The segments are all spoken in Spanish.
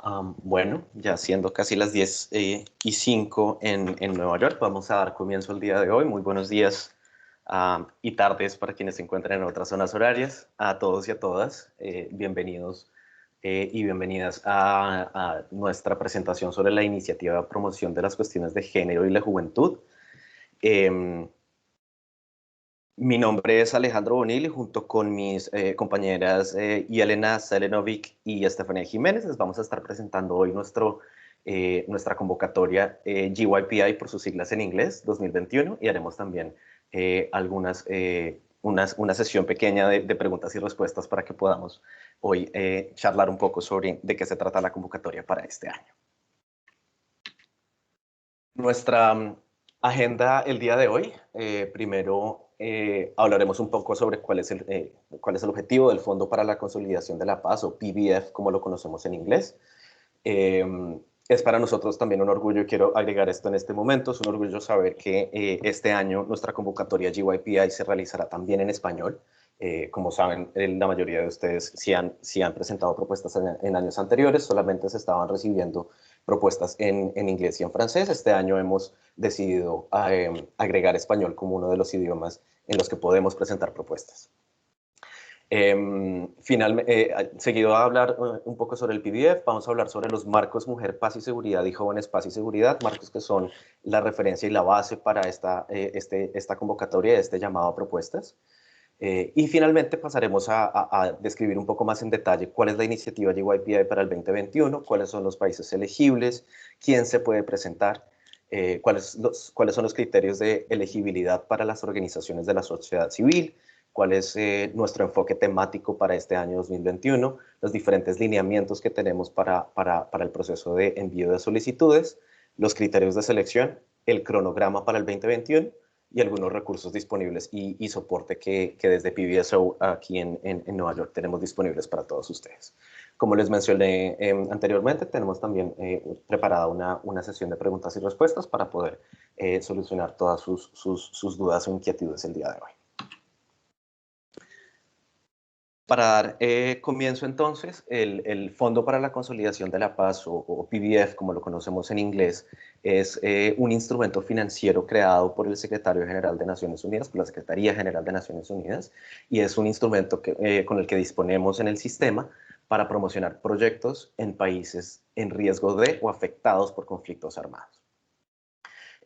Bueno, ya siendo casi las 10:05 en Nueva York, vamos a dar comienzo al día de hoy. Muy buenos días y tardes para quienes se encuentran en otras zonas horarias. A todos y a todas, bienvenidos y bienvenidas a nuestra presentación sobre la iniciativa de promoción de las cuestiones de género y la juventud. Mi nombre es Alejandro Bonil y junto con mis compañeras Yelena Selenovic y Estefanía Jiménez les vamos a estar presentando hoy nuestra convocatoria GYPI por sus siglas en inglés 2021 y haremos también una sesión pequeña de preguntas y respuestas para que podamos hoy charlar un poco sobre de qué se trata la convocatoria para este año. Nuestra agenda el día de hoy, primero hablaremos un poco sobre cuál es el objetivo del Fondo para la Consolidación de la Paz, o PBF, como lo conocemos en inglés. Es para nosotros también un orgullo, y quiero agregar esto en este momento, es un orgullo saber que este año nuestra convocatoria GYPI se realizará también en español. Como saben, la mayoría de ustedes sí han presentado propuestas en años anteriores, solamente se estaban recibiendo propuestas en inglés y en francés. Este año hemos decidido agregar español como uno de los idiomas en los que podemos presentar propuestas. Seguido a hablar un poco sobre el PDF, vamos a hablar sobre los marcos Mujer, Paz y Seguridad y Jóvenes, Paz y Seguridad, marcos que son la referencia y la base para esta convocatoria, este llamado a propuestas. Y finalmente pasaremos a describir un poco más en detalle cuál es la iniciativa GYPI para el 2021, cuáles son los países elegibles, quién se puede presentar, cuáles son los criterios de elegibilidad para las organizaciones de la sociedad civil, cuál es nuestro enfoque temático para este año 2021, los diferentes lineamientos que tenemos para el proceso de envío de solicitudes, los criterios de selección, el cronograma para el 2021, y algunos recursos disponibles y soporte que desde PBSO aquí en Nueva York tenemos disponibles para todos ustedes. Como les mencioné anteriormente, tenemos también preparada una sesión de preguntas y respuestas para poder solucionar todas sus dudas o inquietudes el día de hoy. Para dar comienzo entonces, el Fondo para la Consolidación de la Paz, o PBF, como lo conocemos en inglés, es un instrumento financiero creado por el Secretario General de Naciones Unidas, por la Secretaría General de Naciones Unidas, y es un instrumento con el que disponemos en el sistema para promocionar proyectos en países en riesgo de o afectados por conflictos armados.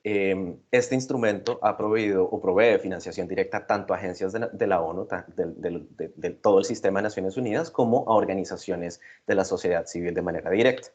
Este instrumento ha proveído o provee financiación directa tanto a agencias de la ONU, de todo el sistema de Naciones Unidas, como a organizaciones de la sociedad civil de manera directa.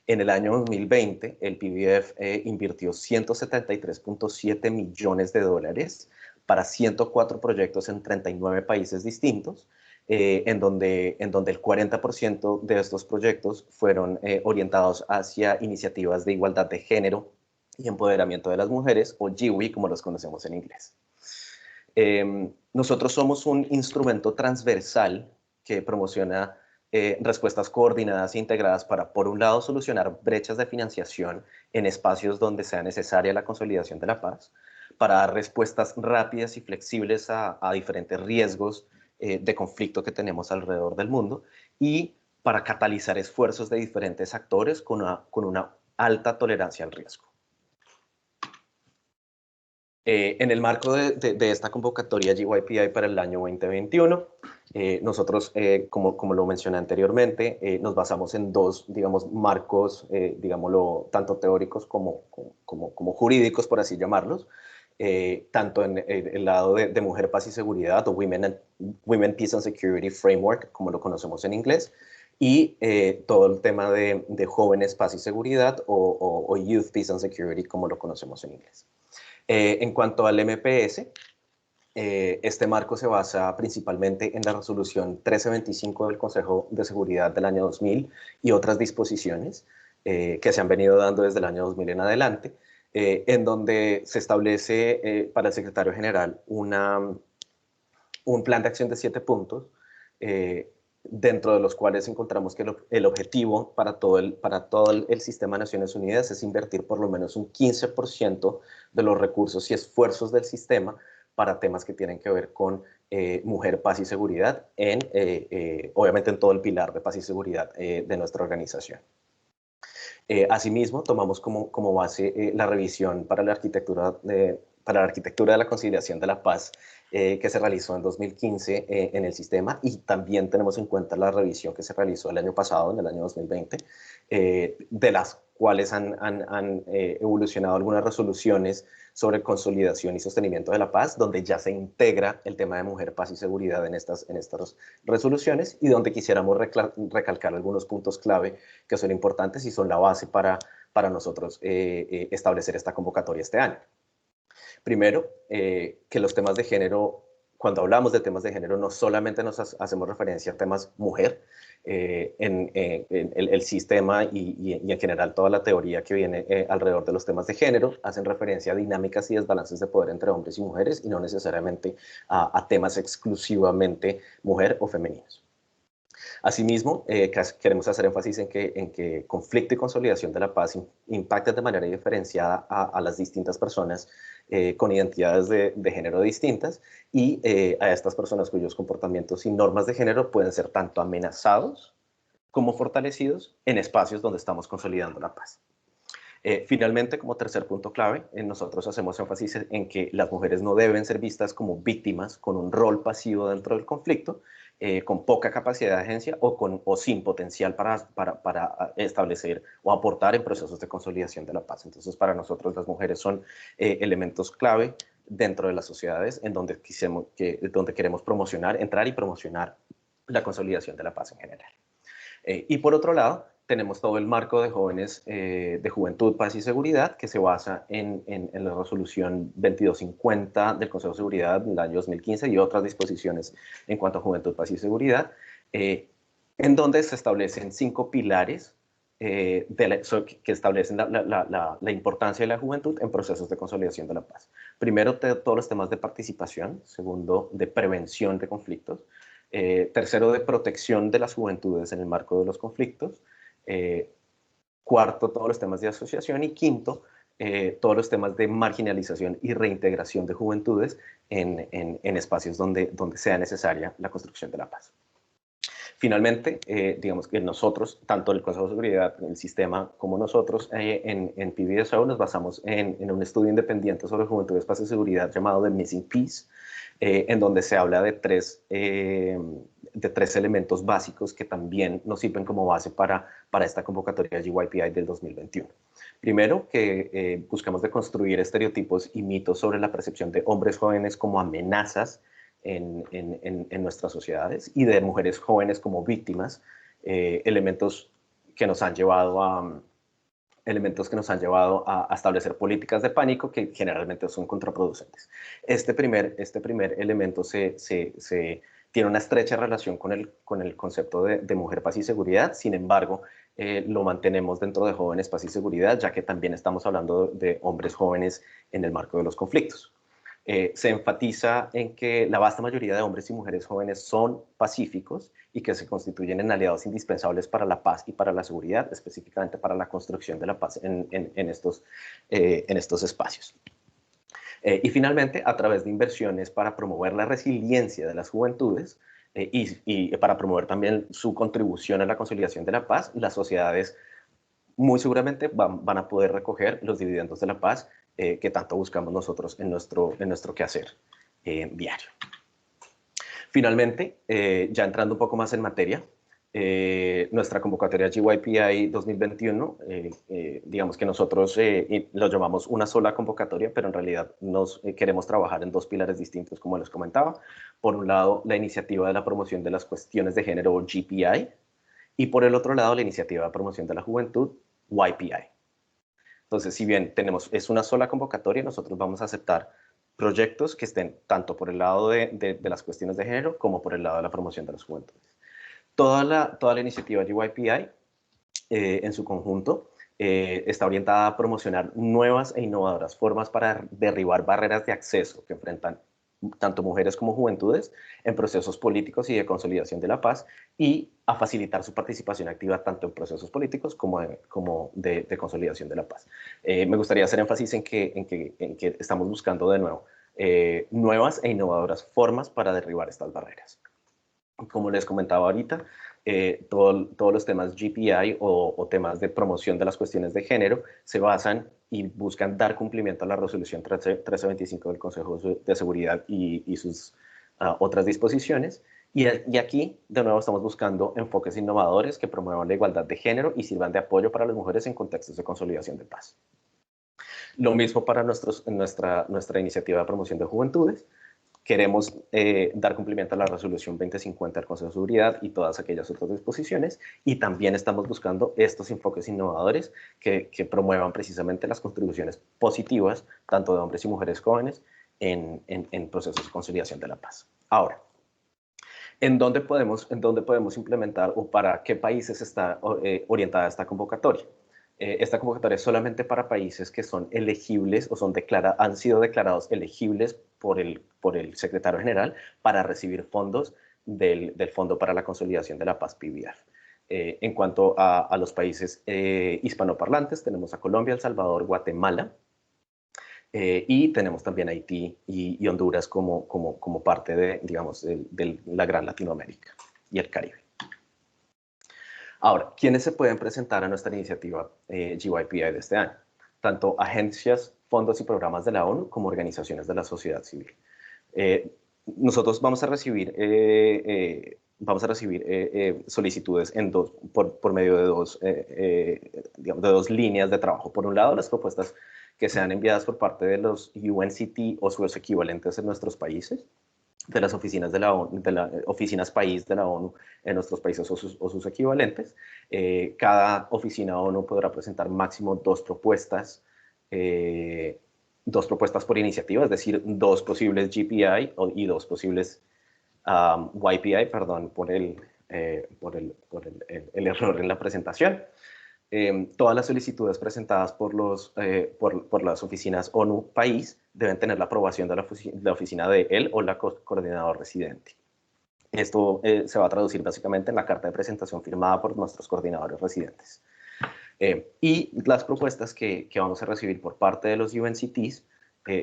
En el año 2020, el PBF invirtió 173.7 millones de dólares para 104 proyectos en 39 países distintos, en donde el 40% de estos proyectos fueron orientados hacia iniciativas de igualdad de género y empoderamiento de las mujeres, o GWI, como los conocemos en inglés. Nosotros somos un instrumento transversal que promociona respuestas coordinadas e integradas para, por un lado, solucionar brechas de financiación en espacios donde sea necesaria la consolidación de la paz, para dar respuestas rápidas y flexibles a diferentes riesgos de conflicto que tenemos alrededor del mundo, y para catalizar esfuerzos de diferentes actores con una alta tolerancia al riesgo. En el marco de esta convocatoria GYPI para el año 2021, nosotros, como lo mencioné anteriormente, nos basamos en dos, digamos, marcos, digámoslo, tanto teóricos como jurídicos, por así llamarlos, tanto en el lado de Mujer, Paz y Seguridad, o Women, Peace and Security Framework, como lo conocemos en inglés, y todo el tema de Jóvenes, Paz y Seguridad, o Youth, Peace and Security, como lo conocemos en inglés. En cuanto al MPS, este marco se basa principalmente en la resolución 1325 del Consejo de Seguridad del año 2000 y otras disposiciones que se han venido dando desde el año 2000 en adelante, en donde se establece para el secretario general un plan de acción de 7 puntos, dentro de los cuales encontramos que el objetivo para todo el sistema de Naciones Unidas es invertir por lo menos un 15% de los recursos y esfuerzos del sistema para temas que tienen que ver con mujer, paz y seguridad, obviamente en todo el pilar de paz y seguridad de nuestra organización. Asimismo, tomamos como base la revisión para la arquitectura de la conciliación de la paz que se realizó en 2015 en el sistema, y también tenemos en cuenta la revisión que se realizó el año pasado, en el año 2020, de las cuales han evolucionado algunas resoluciones sobre consolidación y sostenimiento de la paz, donde ya se integra el tema de mujer, paz y seguridad en estas resoluciones, y donde quisiéramos recalcar algunos puntos clave que son importantes y son la base para nosotros establecer esta convocatoria este año. Primero, que los temas de género, cuando hablamos de temas de género, no solamente nos hacemos referencia a temas mujer, en el sistema y en general toda la teoría que viene alrededor de los temas de género hacen referencia a dinámicas y desbalances de poder entre hombres y mujeres, y no necesariamente a temas exclusivamente mujer o femeninos. Asimismo, queremos hacer énfasis en que conflicto y consolidación de la paz impactan de manera diferenciada a las distintas personas con identidades de género distintas, y a estas personas cuyos comportamientos y normas de género pueden ser tanto amenazados como fortalecidos en espacios donde estamos consolidando la paz. Finalmente, como tercer punto clave, nosotros hacemos énfasis en que las mujeres no deben ser vistas como víctimas con un rol pasivo dentro del conflicto, con poca capacidad de agencia o sin potencial para establecer o aportar en procesos de consolidación de la paz. Entonces, para nosotros las mujeres son elementos clave dentro de las sociedades en donde queremos promocionar, entrar y promocionar la consolidación de la paz en general. Y por otro lado, tenemos todo el marco de jóvenes de juventud, paz y seguridad, que se basa en la resolución 2250 del Consejo de Seguridad del año 2015 y otras disposiciones en cuanto a juventud, paz y seguridad, en donde se establecen 5 pilares que establecen la importancia de la juventud en procesos de consolidación de la paz. Primero, todos los temas de participación. Segundo, de prevención de conflictos. Tercero, de protección de las juventudes en el marco de los conflictos. Cuarto, todos los temas de asociación. Y quinto, todos los temas de marginalización y reintegración de juventudes en espacios donde sea necesaria la construcción de la paz. Finalmente, digamos que nosotros, tanto el Consejo de Seguridad, el sistema, como nosotros en PBSO nos basamos en un estudio independiente sobre juventudes, paz y seguridad llamado The Missing Piece, en donde se habla de tres elementos básicos que también nos sirven como base para esta convocatoria GYPI del 2021. Primero, que buscamos de construir estereotipos y mitos sobre la percepción de hombres jóvenes como amenazas en nuestras sociedades, y de mujeres jóvenes como víctimas, elementos que nos han llevado a establecer políticas de pánico que generalmente son contraproducentes. Este primer elemento tiene una estrecha relación con el concepto de mujer, paz y seguridad. Sin embargo, lo mantenemos dentro de jóvenes, paz y seguridad, ya que también estamos hablando de hombres jóvenes en el marco de los conflictos. Se enfatiza en que la vasta mayoría de hombres y mujeres jóvenes son pacíficos y que se constituyen en aliados indispensables para la paz y para la seguridad, específicamente para la construcción de la paz en estos espacios. Y finalmente, a través de inversiones para promover la resiliencia de las juventudes y para promover también su contribución a la consolidación de la paz, las sociedades muy seguramente van a poder recoger los dividendos de la paz que tanto buscamos nosotros en nuestro quehacer diario. Finalmente, ya entrando un poco más en materia, nuestra convocatoria GYPI 2021, digamos que nosotros lo llamamos una sola convocatoria, pero en realidad queremos trabajar en 2 pilares distintos, como les comentaba. Por un lado, la iniciativa de la promoción de las cuestiones de género, GPI, y por el otro lado, la iniciativa de promoción de la juventud, YPI. Entonces, si bien es una sola convocatoria, nosotros vamos a aceptar proyectos que estén tanto por el lado de las cuestiones de género como por el lado de la promoción de las juventudes. Toda la iniciativa GYPI en su conjunto está orientada a promocionar nuevas e innovadoras formas para derribar barreras de acceso que enfrentan tanto mujeres como juventudes en procesos políticos y de consolidación de la paz, y a facilitar su participación activa tanto en procesos políticos como de consolidación de la paz. Me gustaría hacer énfasis en que estamos buscando de nuevo nuevas e innovadoras formas para derribar estas barreras. Como les comentaba ahorita, todos los temas GPI o temas de promoción de las cuestiones de género se basan y buscan dar cumplimiento a la resolución 1325 del Consejo de Seguridad y sus otras disposiciones. Y aquí, de nuevo, estamos buscando enfoques innovadores que promuevan la igualdad de género y sirvan de apoyo para las mujeres en contextos de consolidación de paz. Lo mismo para nuestra iniciativa de promoción de juventudes. Queremos dar cumplimiento a la resolución 2050 del Consejo de Seguridad y todas aquellas otras disposiciones, y también estamos buscando estos enfoques innovadores que promuevan precisamente las contribuciones positivas, tanto de hombres y mujeres jóvenes, en procesos de consolidación de la paz. Ahora, ¿en dónde podemos implementar o para qué países está orientada esta convocatoria? Esta convocatoria es solamente para países que son elegibles o han sido declarados elegibles por el secretario general para recibir fondos del Fondo para la Consolidación de la Paz, PBF. En cuanto a los países hispanoparlantes, tenemos a Colombia, El Salvador, Guatemala, y tenemos también Haití y Honduras como parte de la gran Latinoamérica y el Caribe. Ahora, ¿quiénes se pueden presentar a nuestra iniciativa GYPI de este año? Tanto agencias, fondos y programas de la ONU como organizaciones de la sociedad civil. Nosotros vamos a recibir solicitudes por medio de dos líneas de trabajo. Por un lado, las propuestas que sean enviadas por parte de los UNCT o sus equivalentes en nuestros países, de las oficinas de la ONU, de las oficinas país de la ONU en nuestros países o sus equivalentes. Cada oficina ONU podrá presentar máximo dos propuestas por iniciativa, es decir, dos posibles GPI y dos posibles YPI, perdón por el error en la presentación. Todas las solicitudes presentadas por las oficinas ONU país deben tener la aprobación de la oficina de él o la coordinador residente. Esto se va a traducir básicamente en la carta de presentación firmada por nuestros coordinadores residentes. Y las propuestas que vamos a recibir por parte de los UNCTs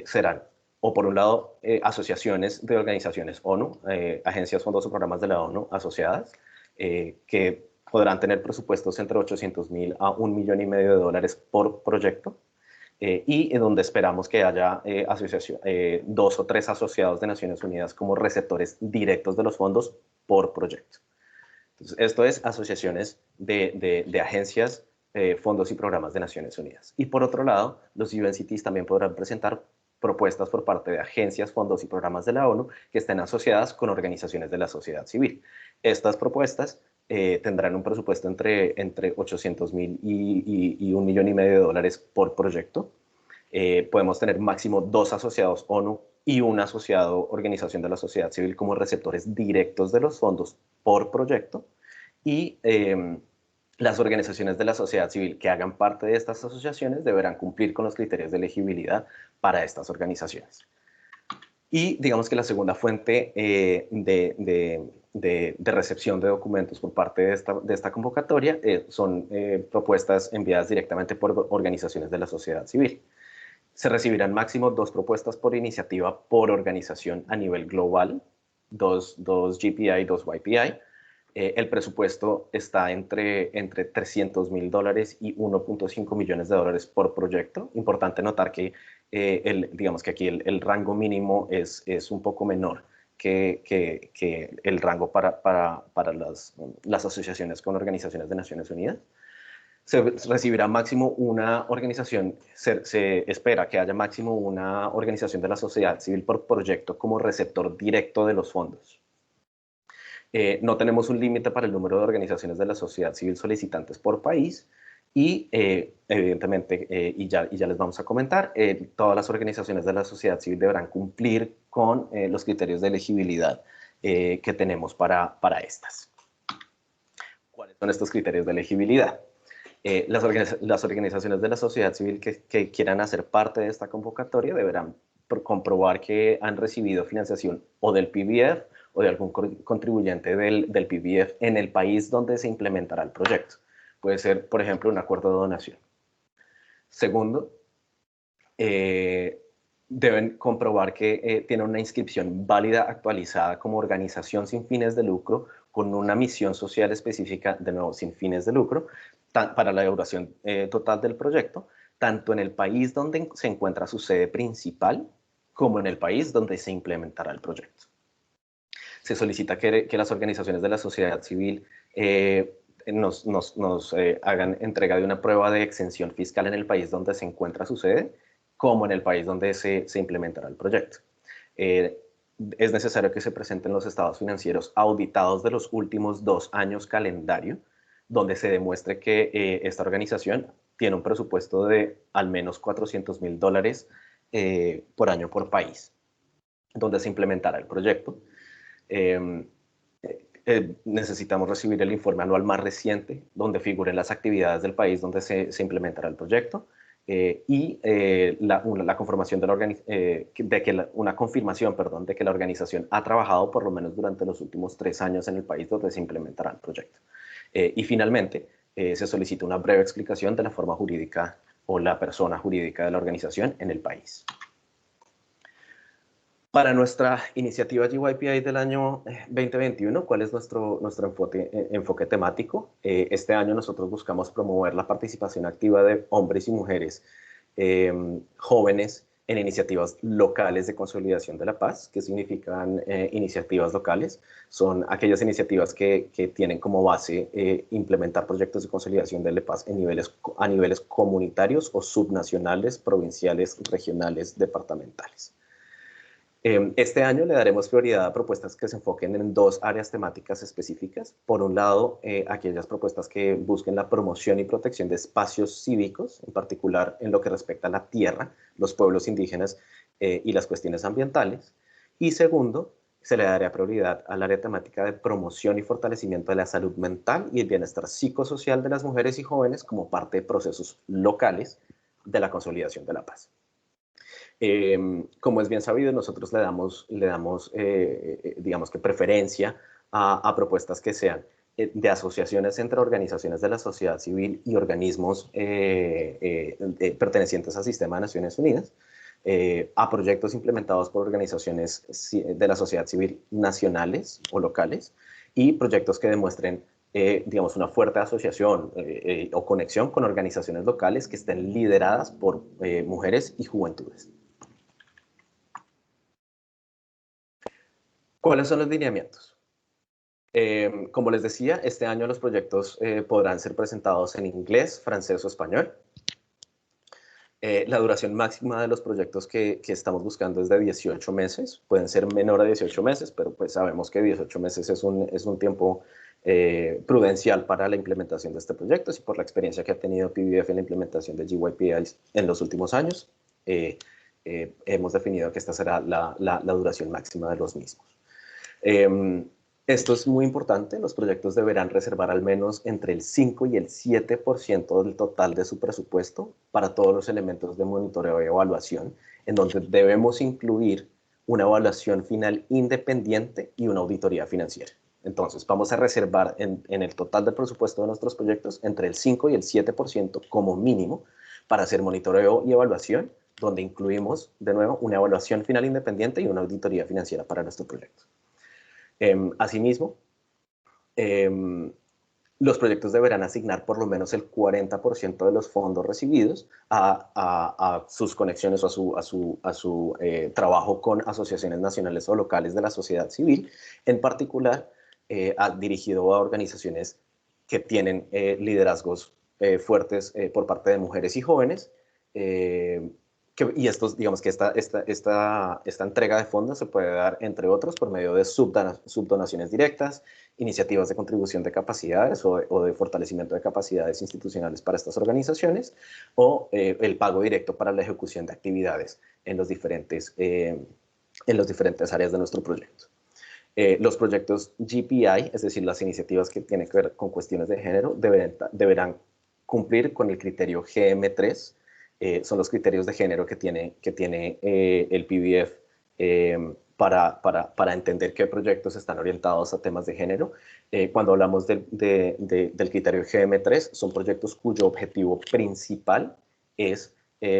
serán, o por un lado, asociaciones de organizaciones ONU, agencias, fondos o programas de la ONU asociadas, que podrán tener presupuestos entre 800.000 a $1,5 millones por proyecto, y en donde esperamos que haya 2 o 3 asociados de Naciones Unidas como receptores directos de los fondos por proyecto. Entonces, esto es asociaciones de agencias, fondos y programas de Naciones Unidas. Y por otro lado, los UNCTs también podrán presentar propuestas por parte de agencias, fondos y programas de la ONU que estén asociadas con organizaciones de la sociedad civil. Estas propuestas tendrán un presupuesto entre 800.000 y $1,5 millones por proyecto. Podemos tener máximo 2 asociados ONU y un asociado organización de la sociedad civil como receptores directos de los fondos por proyecto. Y las organizaciones de la sociedad civil que hagan parte de estas asociaciones deberán cumplir con los criterios de elegibilidad para estas organizaciones. Y digamos que la segunda fuente de recepción de documentos por parte de esta convocatoria son propuestas enviadas directamente por organizaciones de la sociedad civil. Se recibirán máximo 2 propuestas por iniciativa por organización a nivel global, 2 GPI y 2 YPI. El presupuesto está entre $300.000 y $1,5 millones por proyecto. Importante notar que digamos que aquí el rango mínimo es un poco menor que el rango para las asociaciones con organizaciones de Naciones Unidas. Se recibirá máximo una organización, se espera que haya máximo una organización de la sociedad civil por proyecto como receptor directo de los fondos. No tenemos un límite para el número de organizaciones de la sociedad civil solicitantes por país y evidentemente, y ya les vamos a comentar, todas las organizaciones de la sociedad civil deberán cumplir con los criterios de elegibilidad que tenemos para estas. ¿Cuáles son estos criterios de elegibilidad? Las organizaciones de la sociedad civil que quieran hacer parte de esta convocatoria deberán comprobar que han recibido financiación o del PBF o de algún contribuyente del PBF en el país donde se implementará el proyecto. Puede ser, por ejemplo, un acuerdo de donación. Segundo, deben comprobar que tienen una inscripción válida actualizada como organización sin fines de lucro con una misión social específica, de nuevo, sin fines de lucro, para la duración total del proyecto, tanto en el país donde se encuentra su sede principal, como en el país donde se implementará el proyecto. Se solicita que las organizaciones de la sociedad civil nos hagan entrega de una prueba de exención fiscal en el país donde se encuentra su sede, como en el país donde se implementará el proyecto. Es necesario que se presenten los estados financieros auditados de los últimos 2 años calendario, donde se demuestre que esta organización tiene un presupuesto de al menos $400,000 por año por país, donde se implementará el proyecto. Necesitamos recibir el informe anual más reciente, donde figuren las actividades del país donde se implementará el proyecto, y la conformación de una confirmación, perdón, de que la organización ha trabajado por lo menos durante los últimos 3 años en el país donde se implementará el proyecto. Y finalmente, se solicita una breve explicación de la forma jurídica o la persona jurídica de la organización en el país. Para nuestra iniciativa GYPI del año 2021, ¿cuál es nuestro enfoque temático? Este año nosotros buscamos promover la participación activa de hombres y mujeres jóvenes en iniciativas locales de consolidación de la paz. ¿Qué significan iniciativas locales? Son aquellas iniciativas que tienen como base implementar proyectos de consolidación de la paz a niveles comunitarios o subnacionales, provinciales, regionales, departamentales. Este año le daremos prioridad a propuestas que se enfoquen en 2 áreas temáticas específicas. Por un lado, aquellas propuestas que busquen la promoción y protección de espacios cívicos, en particular en lo que respecta a la tierra, los pueblos indígenas y las cuestiones ambientales. Y segundo, se le daría prioridad al área temática de promoción y fortalecimiento de la salud mental y el bienestar psicosocial de las mujeres y jóvenes como parte de procesos locales de la consolidación de la paz. Como es bien sabido, nosotros le damos digamos que preferencia a propuestas que sean de asociaciones entre organizaciones de la sociedad civil y organismos pertenecientes al sistema de Naciones Unidas, a proyectos implementados por organizaciones de la sociedad civil nacionales o locales y proyectos que demuestren digamos, una fuerte asociación o conexión con organizaciones locales que estén lideradas por mujeres y juventudes. ¿Cuáles son los lineamientos? Como les decía, este año los proyectos podrán ser presentados en inglés, francés o español. La duración máxima de los proyectos que estamos buscando es de 18 meses. Pueden ser menor a 18 meses, pero pues sabemos que 18 meses es un tiempo prudencial para la implementación de este proyecto, y por la experiencia que ha tenido PBF en la implementación de GYPI en los últimos años, hemos definido que esta será la duración máxima de los mismos. Esto es muy importante. Los proyectos deberán reservar al menos entre el 5 y el 7% del total de su presupuesto para todos los elementos de monitoreo y evaluación, en donde debemos incluir una evaluación final independiente y una auditoría financiera. Entonces, vamos a reservar en el total del presupuesto de nuestros proyectos entre el 5 y el 7% como mínimo para hacer monitoreo y evaluación, donde incluimos, de nuevo, una evaluación final independiente y una auditoría financiera para nuestro proyecto. Asimismo, los proyectos deberán asignar por lo menos el 40% de los fondos recibidos a sus conexiones o a su trabajo con asociaciones nacionales o locales de la sociedad civil, en particular dirigido a organizaciones que tienen liderazgos fuertes por parte de mujeres y jóvenes, y digamos que esta entrega de fondos se puede dar, entre otros, por medio de subdonaciones directas, iniciativas de contribución de capacidades o de fortalecimiento de capacidades institucionales para estas organizaciones, o el pago directo para la ejecución de actividades en las diferentes áreas de nuestro proyecto. Los proyectos GPI, es decir, las iniciativas que tienen que ver con cuestiones de género, deberán cumplir con el criterio GM3. Son los criterios de género que tiene el PBF para entender qué proyectos están orientados a temas de género. Cuando hablamos del criterio GM3, son proyectos cuyo objetivo principal es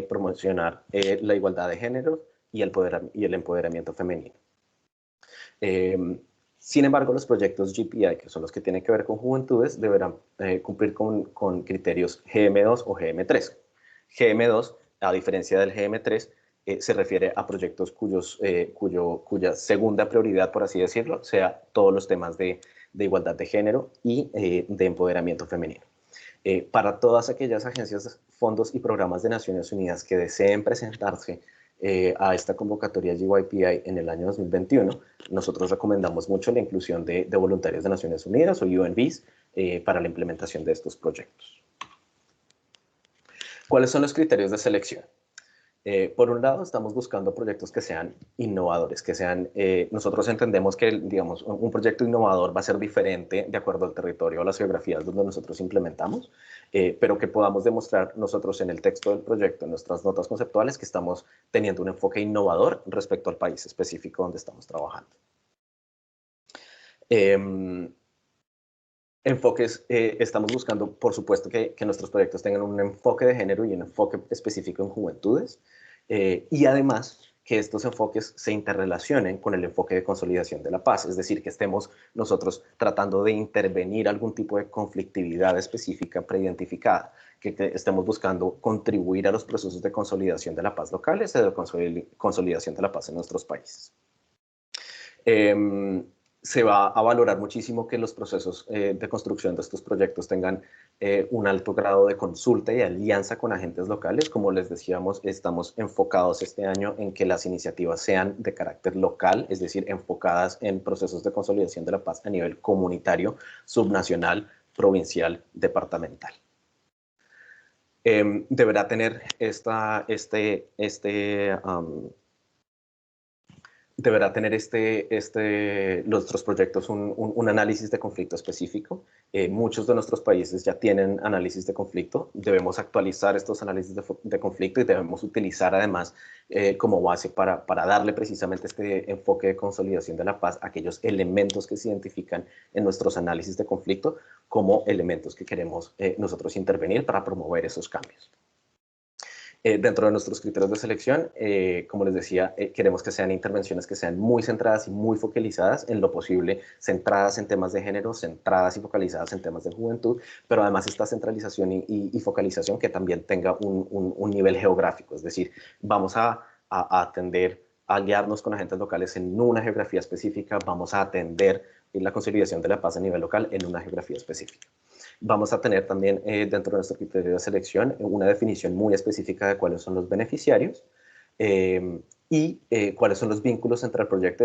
promocionar la igualdad de género y el empoderamiento femenino. Sin embargo, los proyectos GPI, que son los que tienen que ver con juventudes, deberán cumplir con criterios GM2 o GM3. GM2, a diferencia del GM3, se refiere a proyectos cuya segunda prioridad, por así decirlo, sea todos los temas de igualdad de género y de empoderamiento femenino. Para todas aquellas agencias, fondos y programas de Naciones Unidas que deseen presentarse a esta convocatoria GYPI en el año 2021, nosotros recomendamos mucho la inclusión de voluntarios de Naciones Unidas o UNVs para la implementación de estos proyectos. ¿Cuáles son los criterios de selección? Por un lado, estamos buscando proyectos que sean innovadores, que sean, nosotros entendemos que, digamos, un proyecto innovador va a ser diferente de acuerdo al territorio o las geografías donde nosotros implementamos, pero que podamos demostrar nosotros en el texto del proyecto, en nuestras notas conceptuales, que estamos teniendo un enfoque innovador respecto al país específico donde estamos trabajando. Enfoques, estamos buscando, por supuesto, que nuestros proyectos tengan un enfoque de género y un enfoque específico en juventudes, y además que estos enfoques se interrelacionen con el enfoque de consolidación de la paz, es decir, que estemos nosotros tratando de intervenir algún tipo de conflictividad específica preidentificada, que estemos buscando contribuir a los procesos de consolidación de la paz locales y de consolidación de la paz en nuestros países. Se va a valorar muchísimo que los procesos de construcción de estos proyectos tengan un alto grado de consulta y alianza con agentes locales. Como les decíamos, estamos enfocados este año en que las iniciativas sean de carácter local, es decir, enfocadas en procesos de consolidación de la paz a nivel comunitario, subnacional, provincial, departamental. Deberá tener deberá tener nuestros proyectos un análisis de conflicto específico. Muchos de nuestros países ya tienen análisis de conflicto. Debemos actualizar estos análisis de conflicto y debemos utilizar además como base para darle precisamente este enfoque de consolidación de la paz a aquellos elementos que se identifican en nuestros análisis de conflicto como elementos que queremos nosotros intervenir para promover esos cambios. Dentro de nuestros criterios de selección, como les decía, queremos que sean intervenciones que sean muy centradas y muy focalizadas en lo posible, centradas en temas de género, centradas y focalizadas en temas de juventud, pero además esta centralización y focalización que también tenga un nivel geográfico, es decir, vamos a atender, a aliarnos con agentes locales en una geografía específica, vamos a atender la consolidación de la paz a nivel local en una geografía específica. Vamos a tener también dentro de nuestro criterio de selección una definición muy específica de cuáles son los beneficiarios y cuáles son los vínculos entre el proyecto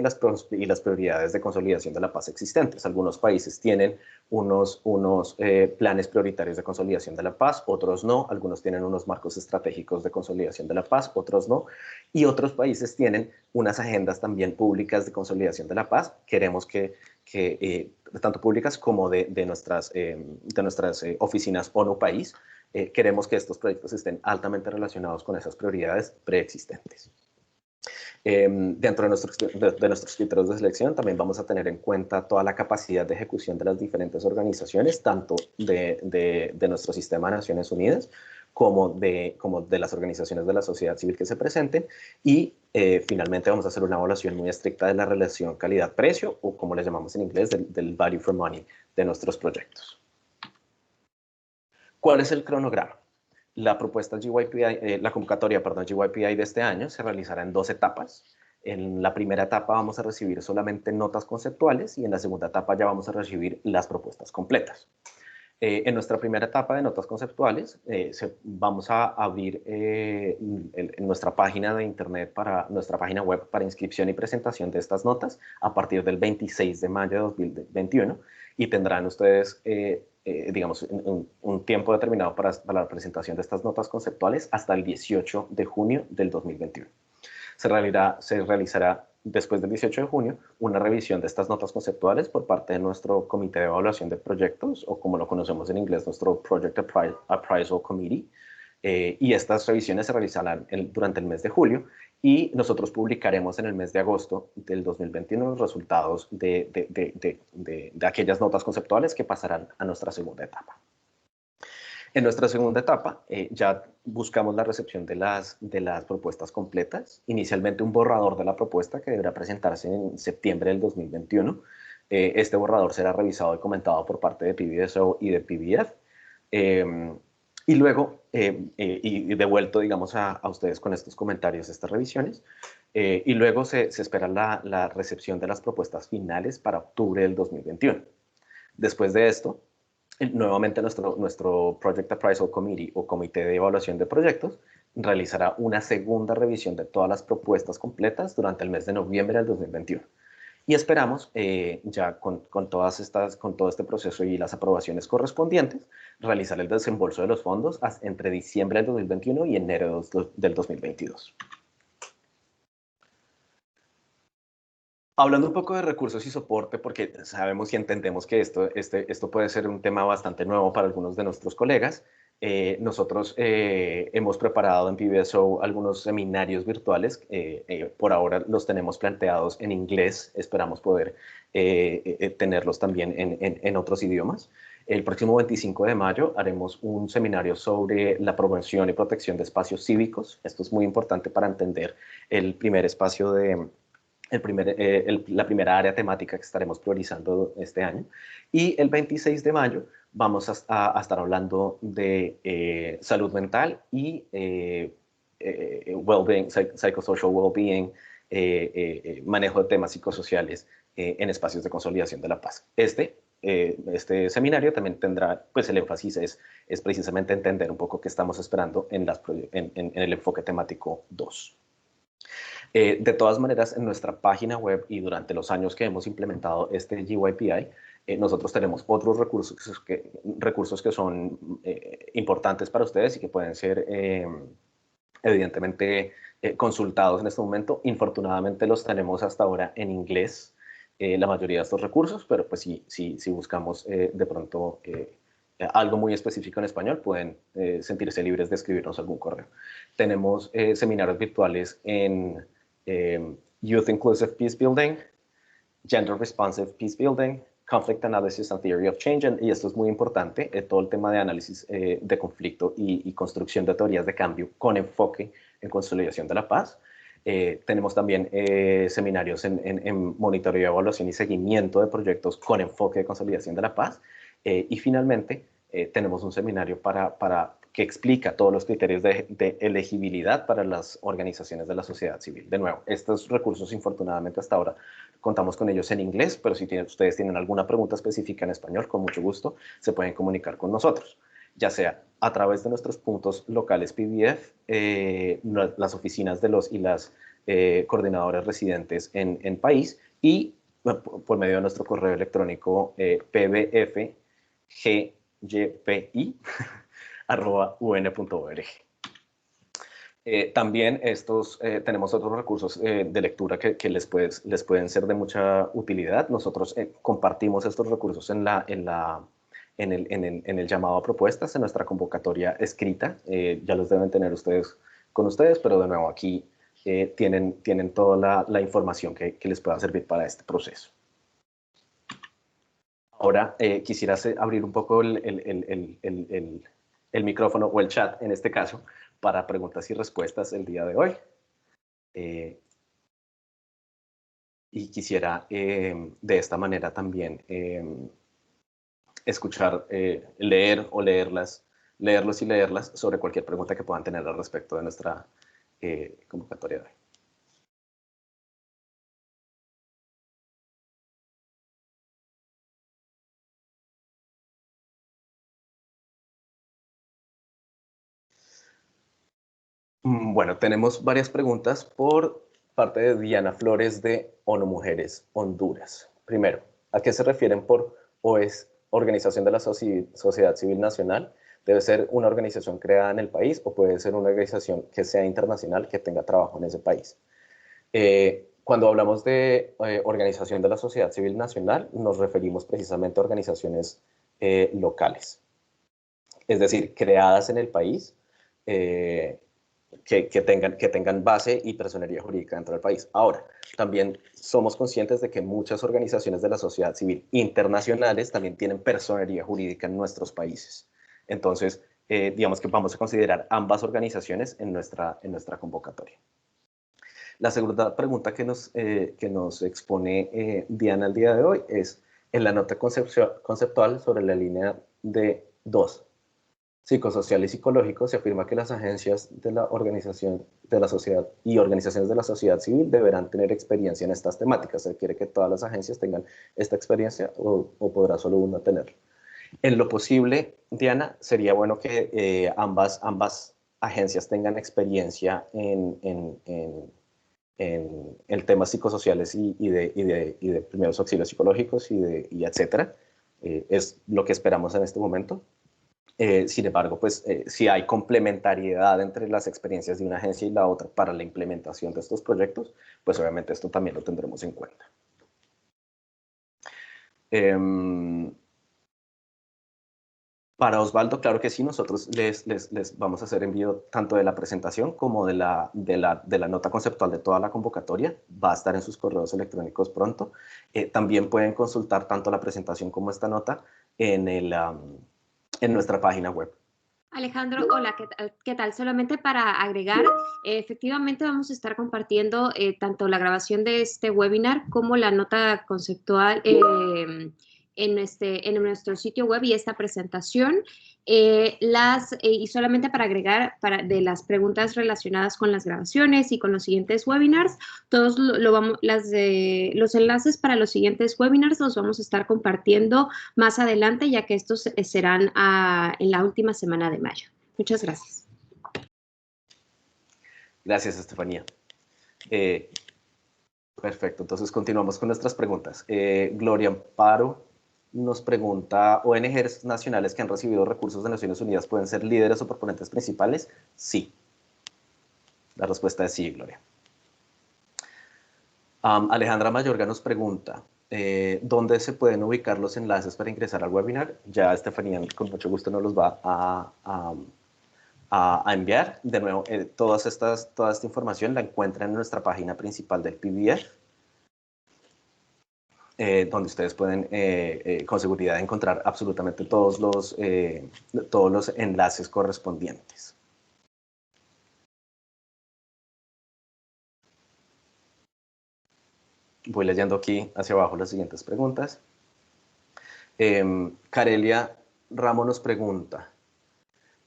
y las prioridades de consolidación de la paz existentes. Algunos países tienen unos planes prioritarios de consolidación de la paz, otros no. Algunos tienen unos marcos estratégicos de consolidación de la paz, otros no. Y otros países tienen unas agendas también públicas de consolidación de la paz. Queremos que tanto públicas como de nuestras oficinas ONU País, queremos que estos proyectos estén altamente relacionados con esas prioridades preexistentes. Dentro de nuestros criterios de selección también vamos a tener en cuenta toda la capacidad de ejecución de las diferentes organizaciones, tanto de nuestro sistema de Naciones Unidas como de las organizaciones de la sociedad civil que se presenten, y finalmente vamos a hacer una evaluación muy estricta de la relación calidad-precio, o como le llamamos en inglés, del value for money de nuestros proyectos. ¿Cuál es el cronograma? La propuesta GYPI, la convocatoria, perdón, GYPI de este año se realizará en 2 etapas. En la primera etapa vamos a recibir solamente notas conceptuales y en la segunda etapa ya vamos a recibir las propuestas completas. En nuestra primera etapa de notas conceptuales vamos a abrir en nuestra página de internet, nuestra página web para inscripción y presentación de estas notas a partir del 26 de mayo de 2021 y tendrán ustedes digamos, un tiempo determinado para la presentación de estas notas conceptuales hasta el 18 de junio del 2021. Se realizará después del 18 de junio una revisión de estas notas conceptuales por parte de nuestro Comité de Evaluación de Proyectos, o como lo conocemos en inglés, nuestro Project Appraisal Committee, y estas revisiones se realizarán durante el mes de julio y nosotros publicaremos en el mes de agosto del 2021 los resultados de aquellas notas conceptuales que pasarán a nuestra segunda etapa. En nuestra segunda etapa ya buscamos la recepción de las propuestas completas, inicialmente un borrador de la propuesta que deberá presentarse en septiembre del 2021. Este borrador será revisado y comentado por parte de PBSO y de PBF. Y luego, y devuelto, digamos, a ustedes con estos comentarios, estas revisiones. Y luego se espera la recepción de las propuestas finales para octubre del 2021. Después de esto, nuevamente nuestro Project Appraisal Committee o Comité de Evaluación de Proyectos realizará una segunda revisión de todas las propuestas completas durante el mes de noviembre del 2021. Y esperamos, ya con todo este proceso y las aprobaciones correspondientes, realizar el desembolso de los fondos entre diciembre del 2021 y enero del 2022. Hablando un poco de recursos y soporte, porque sabemos y entendemos que esto puede ser un tema bastante nuevo para algunos de nuestros colegas, nosotros hemos preparado en PBSO algunos seminarios virtuales. Por ahora los tenemos planteados en inglés, esperamos poder tenerlos también en otros idiomas. El próximo 25 de mayo haremos un seminario sobre la promoción y protección de espacios cívicos. Esto es muy importante para entender el primer espacio la primera área temática que estaremos priorizando este año. Y el 26 de mayo vamos a estar hablando de salud mental y well-being, psychosocial well-being, manejo de temas psicosociales en espacios de consolidación de la paz. Este seminario también tendrá, pues el énfasis es precisamente entender un poco qué estamos esperando en el enfoque temático 2. De todas maneras, en nuestra página web y durante los años que hemos implementado este GYPI, nosotros tenemos otros recursos que son importantes para ustedes y que pueden ser evidentemente consultados en este momento. Infortunadamente los tenemos hasta ahora en inglés, la mayoría de estos recursos, pero pues si buscamos de pronto algo muy específico en español, pueden sentirse libres de escribirnos algún correo. Tenemos seminarios virtuales en Youth Inclusive Peace Building, Gender Responsive Peace Building, Conflict Analysis and Theory of Change, y esto es muy importante, todo el tema de análisis de conflicto y construcción de teorías de cambio con enfoque en consolidación de la paz. Tenemos también seminarios en monitoreo, evaluación y seguimiento de proyectos con enfoque de consolidación de la paz. Y finalmente, tenemos un seminario que explica todos los criterios de elegibilidad para las organizaciones de la sociedad civil. De nuevo, estos recursos, infortunadamente, hasta ahora contamos con ellos en inglés, pero si ustedes tienen alguna pregunta específica en español, con mucho gusto se pueden comunicar con nosotros, ya sea a través de nuestros puntos locales PBF, las oficinas de los y las coordinadores residentes en país, y por medio de nuestro correo electrónico pbfgypi@un.org. También tenemos otros recursos de lectura que les pueden ser de mucha utilidad. Nosotros compartimos estos recursos en el llamado a propuestas, en nuestra convocatoria escrita. Ya los deben tener ustedes con ustedes, pero de nuevo aquí tienen toda la información que les pueda servir para este proceso. Ahora quisiera abrir un poco el micrófono o el chat, en este caso, para preguntas y respuestas el día de hoy. Y quisiera de esta manera también escuchar, leerlos y leerlas sobre cualquier pregunta que puedan tener al respecto de nuestra convocatoria de hoy. Bueno, tenemos varias preguntas por parte de Diana Flores de ONU Mujeres Honduras. Primero, ¿a qué se refieren por Organización de la Sociedad Civil Nacional? ¿Debe ser una organización creada en el país o puede ser una organización que sea internacional, que tenga trabajo en ese país? Cuando hablamos de Organización de la Sociedad Civil Nacional, nos referimos precisamente a organizaciones locales, es decir, creadas en el país, que tengan base y personería jurídica dentro del país. Ahora, también somos conscientes de que muchas organizaciones de la sociedad civil internacionales también tienen personería jurídica en nuestros países. Entonces, digamos que vamos a considerar ambas organizaciones en nuestra convocatoria. La segunda pregunta que nos expone Diana el día de hoy es, en la nota conceptual sobre la línea de 2, psicosocial y psicológico, se afirma que las agencias de la organización de la sociedad y organizaciones de la sociedad civil deberán tener experiencia en estas temáticas. Se quiere que todas las agencias tengan esta experiencia o podrá solo una tenerla. En lo posible, Diana, sería bueno que ambas agencias tengan experiencia en temas psicosociales y de primeros auxilios psicológicos y etcétera. Es lo que esperamos en este momento. Sin embargo, pues si hay complementariedad entre las experiencias de una agencia y la otra para la implementación de estos proyectos, pues obviamente esto también lo tendremos en cuenta. Para Osvaldo, claro que sí, nosotros les vamos a hacer envío tanto de la presentación como de la nota conceptual de toda la convocatoria. Va a estar en sus correos electrónicos pronto. También pueden consultar tanto la presentación como esta nota en nuestra página web. Alejandro, hola, ¿qué tal? Solamente para agregar, efectivamente vamos a estar compartiendo tanto la grabación de este webinar como la nota conceptual en nuestro sitio web y esta presentación. Y solamente para agregar de las preguntas relacionadas con las grabaciones y con los siguientes webinars, todos los enlaces para los siguientes webinars los vamos a estar compartiendo más adelante, ya que estos serán en la última semana de mayo. Muchas gracias. Gracias, Estefanía. Perfecto, entonces continuamos con nuestras preguntas. Gloria Amparo nos pregunta, ¿ONGs nacionales que han recibido recursos de Naciones Unidas pueden ser líderes o proponentes principales? Sí. La respuesta es sí, Gloria. Alejandra Mayorga nos pregunta, ¿dónde se pueden ubicar los enlaces para ingresar al webinar? Ya Estefanía con mucho gusto nos los va a enviar. De nuevo, toda esta información la encuentran en nuestra página principal del PDF, donde ustedes pueden con seguridad encontrar absolutamente todos los enlaces correspondientes. Voy leyendo aquí hacia abajo las siguientes preguntas. Carelia Ramos nos pregunta,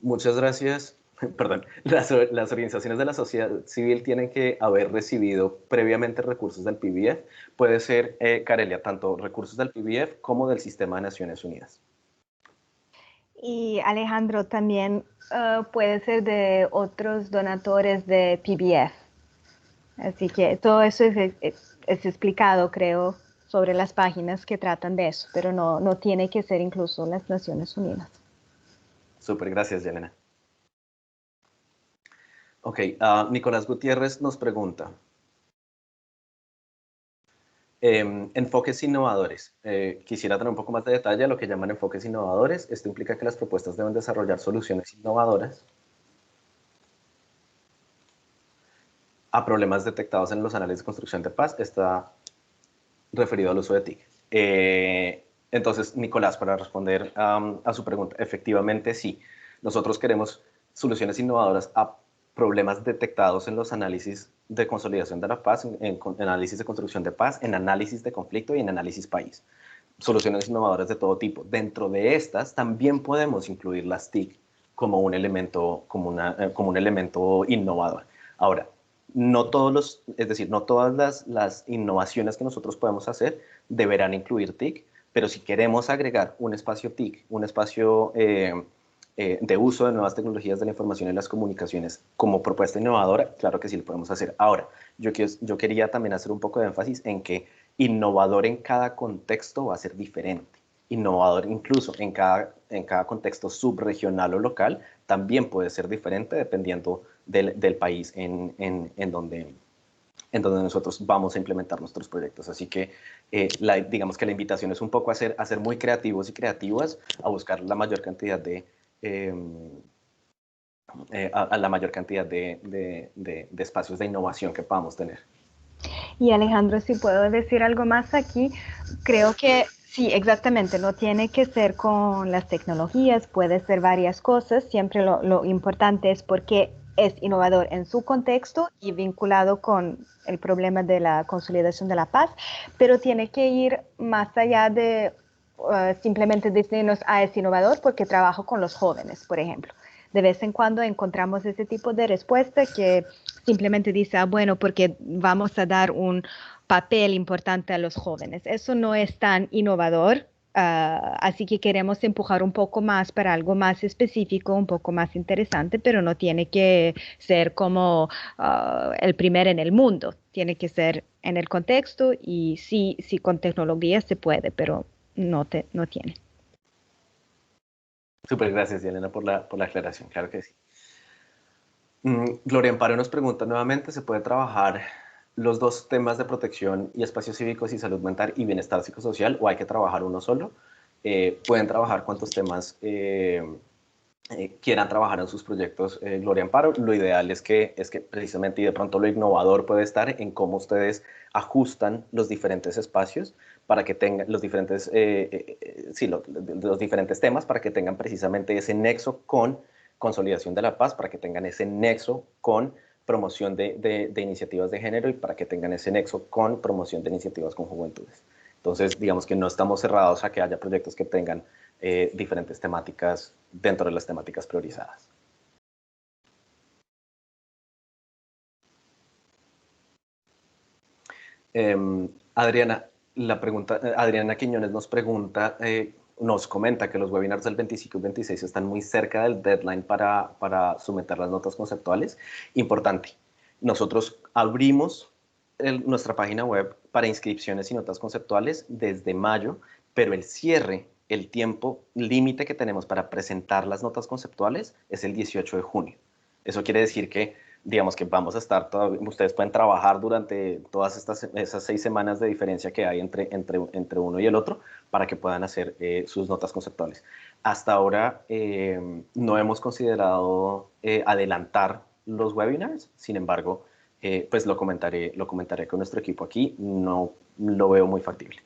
muchas gracias. Perdón, las organizaciones de la sociedad civil tienen que haber recibido previamente recursos del PBF. Puede ser, Carelia, tanto recursos del PBF como del Sistema de Naciones Unidas. Y Alejandro, también puede ser de otros donadores de PBF. Así que todo eso es explicado, creo, sobre las páginas que tratan de eso, pero no tiene que ser incluso las Naciones Unidas. Súper, gracias, Yelena. Ok, Nicolás Gutiérrez nos pregunta, enfoques innovadores. Quisiera tener un poco más de detalle a lo que llaman enfoques innovadores. Esto implica que las propuestas deben desarrollar soluciones innovadoras a problemas detectados en los análisis de construcción de paz. Está referido al uso de TIC. Entonces, Nicolás, para responder a su pregunta, efectivamente sí. Nosotros queremos soluciones innovadoras a problemas detectados en los análisis de consolidación de la paz, en análisis de construcción de paz, en análisis de conflicto y en análisis país. Soluciones innovadoras de todo tipo. Dentro de estas también podemos incluir las TIC como un elemento, como un elemento innovador. Ahora, no todas las innovaciones que nosotros podemos hacer deberán incluir TIC, pero si queremos agregar un espacio TIC, un espacio de uso de nuevas tecnologías de la información y las comunicaciones como propuesta innovadora, claro que sí lo podemos hacer. Ahora, yo quería también hacer un poco de énfasis en que innovador en cada contexto va a ser diferente. Innovador incluso en cada contexto subregional o local también puede ser diferente dependiendo del país en donde nosotros vamos a implementar nuestros proyectos. Así que digamos que la invitación es un poco a ser muy creativos y creativas, a buscar la mayor cantidad de espacios de innovación que podamos tener. Y Alejandro, si puedo decir algo más aquí, creo que sí, exactamente, no tiene que ser con las tecnologías, puede ser varias cosas, siempre lo importante es porque es innovador en su contexto y vinculado con el problema de la consolidación de la paz, pero tiene que ir más allá de simplemente decirnos, es innovador porque trabajo con los jóvenes, por ejemplo. De vez en cuando encontramos ese tipo de respuesta que simplemente dice, bueno, porque vamos a dar un papel importante a los jóvenes. Eso no es tan innovador. Así que queremos empujar un poco más para algo más específico, un poco más interesante, pero no tiene que ser como el primer en el mundo. Tiene que ser en el contexto y sí, sí con tecnología se puede, pero no tiene. Súper, gracias, Elena, por la aclaración. Claro que sí. Gloria Amparo nos pregunta nuevamente, ¿se puede trabajar los dos temas de protección y espacios cívicos y salud mental y bienestar psicosocial o hay que trabajar uno solo? Pueden trabajar cuantos temas quieran trabajar en sus proyectos, Gloria Amparo. Lo ideal es que precisamente, y de pronto lo innovador puede estar en cómo ustedes ajustan los diferentes espacios para que tengan los diferentes, los diferentes temas para que tengan precisamente ese nexo con consolidación de la paz, para que tengan ese nexo con promoción de iniciativas de género y para que tengan ese nexo con promoción de iniciativas con juventudes. Entonces, digamos que no estamos cerrados a que haya proyectos que tengan diferentes temáticas dentro de las temáticas priorizadas. Adriana, Adriana Quiñones nos comenta que los webinars del 25 y 26 están muy cerca del deadline para someter las notas conceptuales. Importante, nosotros abrimos nuestra página web para inscripciones y notas conceptuales desde mayo, pero el tiempo límite que tenemos para presentar las notas conceptuales es el 18 de junio. Eso quiere decir que, digamos que vamos a estar, ustedes pueden trabajar durante todas esas 6 semanas de diferencia que hay entre uno y el otro para que puedan hacer sus notas conceptuales. Hasta ahora no hemos considerado adelantar los webinars, sin embargo, pues lo comentaré con nuestro equipo aquí, no lo veo muy factible.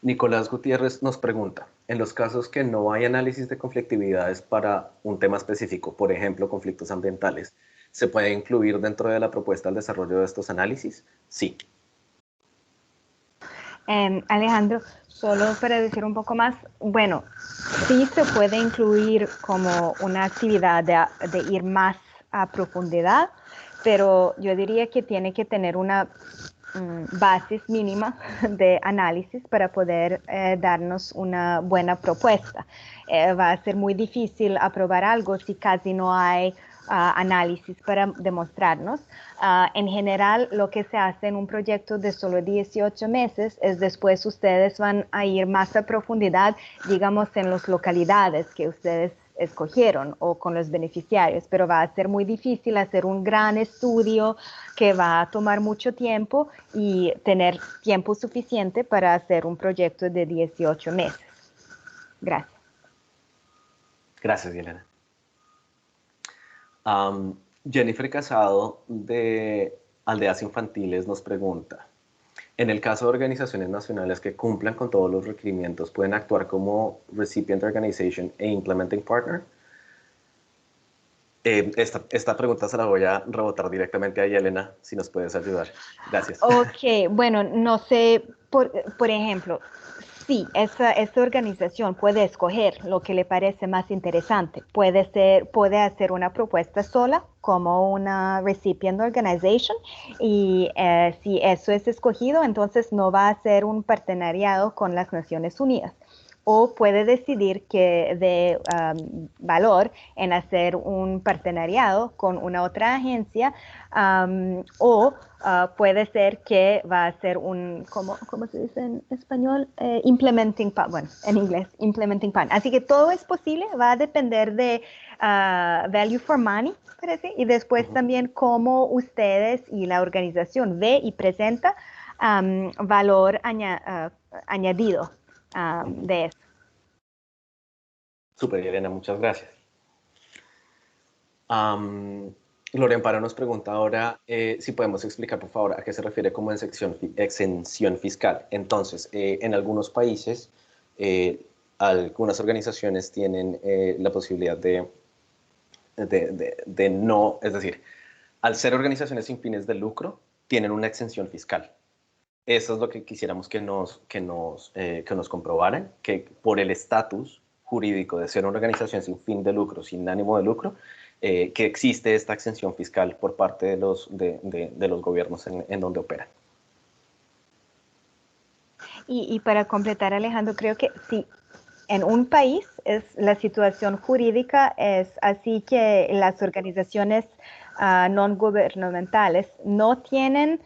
Nicolás Gutiérrez nos pregunta, en los casos que no hay análisis de conflictividades para un tema específico, por ejemplo, conflictos ambientales, ¿se puede incluir dentro de la propuesta el desarrollo de estos análisis? Sí. Alejandro, solo para decir un poco más, bueno, sí se puede incluir como una actividad de ir más a profundidad, pero yo diría que tiene que tener una base mínima de análisis para poder darnos una buena propuesta. Va a ser muy difícil aprobar algo si casi no hay análisis para demostrarnos. En general, lo que se hace en un proyecto de solo 18 meses es después ustedes van a ir más a profundidad, digamos, en las localidades que ustedes escogieron o con los beneficiarios, pero va a ser muy difícil hacer un gran estudio que va a tomar mucho tiempo y tener tiempo suficiente para hacer un proyecto de 18 meses. Gracias. Gracias, Yelena. Jennifer Casado de Aldeas Infantiles nos pregunta, en el caso de organizaciones nacionales que cumplan con todos los requerimientos, ¿pueden actuar como Recipient Organization e Implementing Partner? Esta pregunta se la voy a rebotar directamente a Yelena, si nos puedes ayudar. Gracias. Ok, bueno, no sé, por ejemplo, sí, esta organización puede escoger lo que le parece más interesante. Puede hacer una propuesta sola como una recipient organization y si eso es escogido, entonces no va a ser un partenariado con las Naciones Unidas. O puede decidir que de valor en hacer un partenariado con una otra agencia o puede ser que va a ser ¿cómo se dice en español? Implementing partner, bueno, en inglés, implementing partner. Así que todo es posible, va a depender de value for money, parece, y después también cómo ustedes y la organización ve y presenta valor añadido de eso. Súper, Yelena, muchas gracias. Gloria Amparo nos pregunta ahora si podemos explicar, por favor, a qué se refiere como exención fiscal. Entonces, en algunos países, algunas organizaciones tienen la posibilidad de no, es decir, al ser organizaciones sin fines de lucro, tienen una exención fiscal. Eso es lo que quisiéramos que nos comprobaran, que por el estatus jurídico de ser una organización sin fin de lucro, sin ánimo de lucro, que existe esta exención fiscal por parte de los gobiernos en donde operan. Y para completar, Alejandro, creo que sí, en un país la situación jurídica es así que las organizaciones no gubernamentales no tienen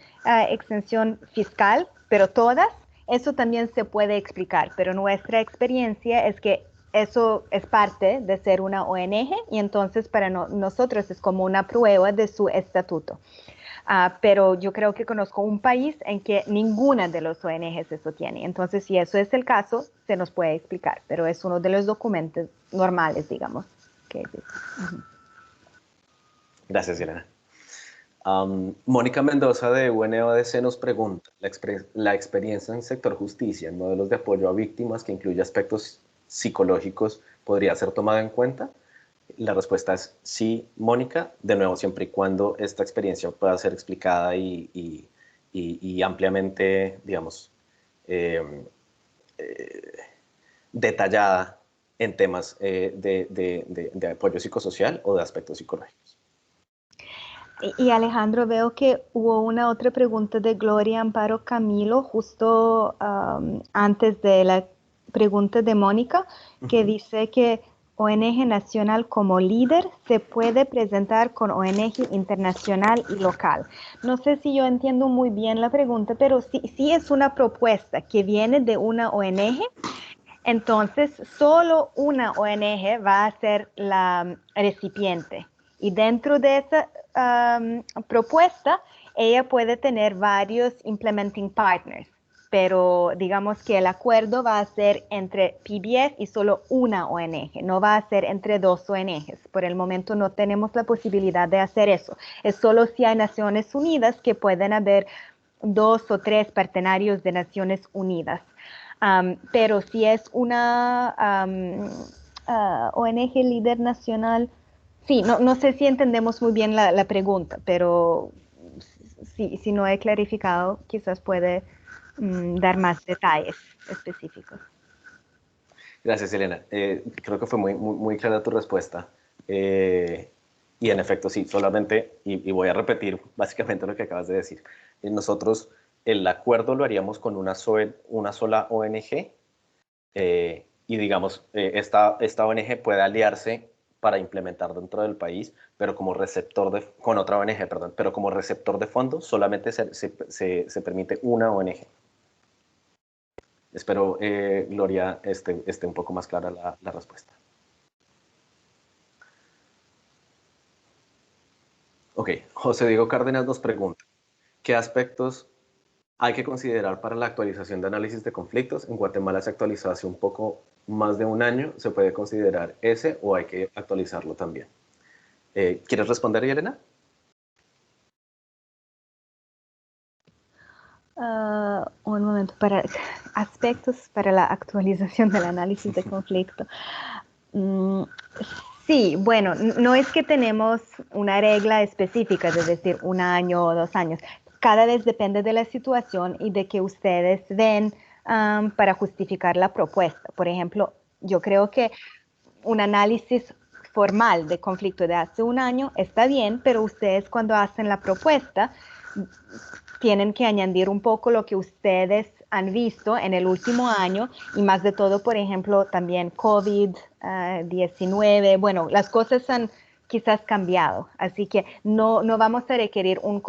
exención fiscal, pero todas, eso también se puede explicar, pero nuestra experiencia es que eso es parte de ser una ONG y entonces para nosotros es como una prueba de su estatuto. Pero yo creo que conozco un país en que ninguna de los ONGs eso tiene. Entonces, si eso es el caso, se nos puede explicar, pero es uno de los documentos normales, digamos. Gracias, Elena. Mónica Mendoza de UNODC nos pregunta, ¿la experiencia en el sector justicia en modelos de apoyo a víctimas que incluye aspectos psicológicos podría ser tomada en cuenta? La respuesta es sí, Mónica, de nuevo, siempre y cuando esta experiencia pueda ser explicada y ampliamente, digamos, detallada en temas de apoyo psicosocial o de aspectos psicológicos. Y Alejandro, veo que hubo una otra pregunta de Gloria Amparo Camilo justo antes de la pregunta de Mónica, que dice que ONG nacional como líder se puede presentar con ONG internacional y local. No sé si yo entiendo muy bien la pregunta, pero sí es una propuesta que viene de una ONG. Entonces, solo una ONG va a ser la recipiente. Y dentro de esa propuesta, ella puede tener varios implementing partners, pero digamos que el acuerdo va a ser entre PBF y solo una ONG, no va a ser entre dos ONGs. Por el momento no tenemos la posibilidad de hacer eso. Es solo si hay Naciones Unidas que pueden haber 2 o 3 partenarios de Naciones Unidas. Pero si es una ONG líder nacional, sí, no sé si entendemos muy bien la pregunta, pero si no he clarificado, quizás puede dar más detalles específicos. Gracias, Elena. Creo que fue muy clara tu respuesta. Y en efecto, sí, solamente, y voy a repetir básicamente lo que acabas de decir. Nosotros el acuerdo lo haríamos con una sola ONG y digamos, esta ONG puede aliarse para implementar dentro del país, pero como receptor con otra ONG, perdón, pero como receptor de fondos solamente se permite una ONG. Espero, Gloria, esté un poco más clara la respuesta. Ok, José Diego Cárdenas nos pregunta, ¿qué aspectos hay que considerar para la actualización de análisis de conflictos? En Guatemala se actualizó hace un poco más de un año, ¿se puede considerar ese o hay que actualizarlo también? ¿Quieres responder, Elena? Un momento, para aspectos para la actualización del análisis de conflicto. Sí, bueno, no es que tenemos una regla específica de decir 1 año o 2 años. Cada vez depende de la situación y de que ustedes ven para justificar la propuesta. Por ejemplo, yo creo que un análisis formal de conflicto de hace 1 año está bien, pero ustedes cuando hacen la propuesta tienen que añadir un poco lo que ustedes han visto en el último año y más de todo, por ejemplo, también COVID-19. Bueno, las cosas han quizás cambiado, así que no vamos a requerir un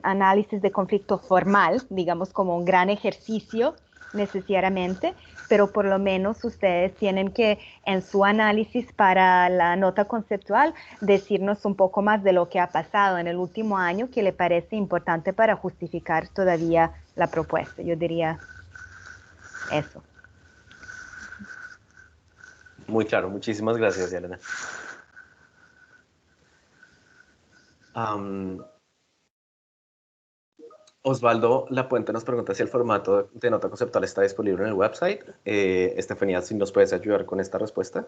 análisis de conflicto formal, digamos como un gran ejercicio necesariamente, pero por lo menos ustedes tienen que en su análisis para la nota conceptual decirnos un poco más de lo que ha pasado en el último año que le parece importante para justificar todavía la propuesta. Yo diría eso. Muy claro, muchísimas gracias, Elena. Am, Osvaldo Lapuente nos pregunta si el formato de nota conceptual está disponible en el website. Estefanía, si nos puedes ayudar con esta respuesta.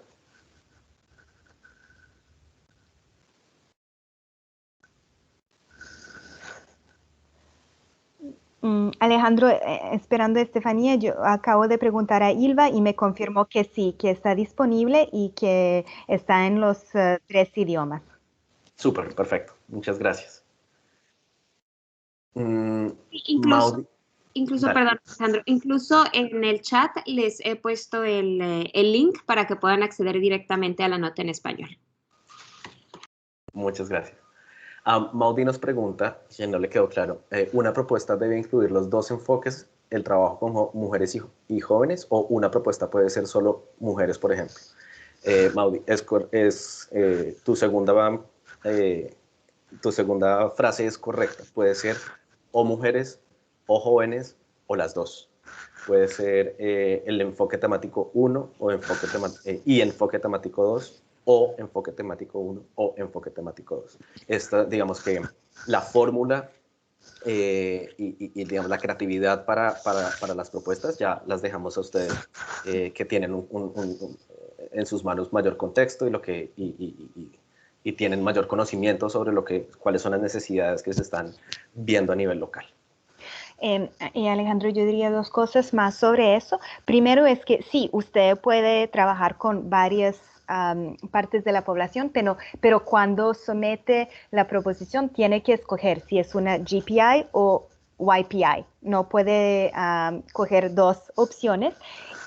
Alejandro, esperando a Estefanía, yo acabo de preguntar a Ilva y me confirmó que sí, que está disponible y que está en los 3 idiomas. Súper, perfecto. Muchas gracias. Incluso, Dale. perdón, Alejandro, incluso en el chat les he puesto el link para que puedan acceder directamente a la nota en español. Muchas gracias. Maudie nos pregunta, si no le quedó claro, ¿una propuesta debe incluir los dos enfoques, el trabajo con mujeres y jóvenes, o una propuesta puede ser solo mujeres, por ejemplo? Maudie, tu segunda frase es correcta. Puede ser o mujeres, o jóvenes, o las dos. Puede ser el enfoque temático 1 y enfoque temático 2, o enfoque temático 1 o enfoque temático 2. Esta, digamos que la fórmula y digamos, la creatividad para las propuestas ya las dejamos a ustedes, que tienen en sus manos mayor contexto y tienen mayor conocimiento sobre cuáles son las necesidades que se están viendo a nivel local. Y Alejandro, yo diría 2 cosas más sobre eso. Primero es que sí, usted puede trabajar con varias partes de la población, pero cuando somete la proposición tiene que escoger si es una GPI o YPI. No puede coger 2 opciones.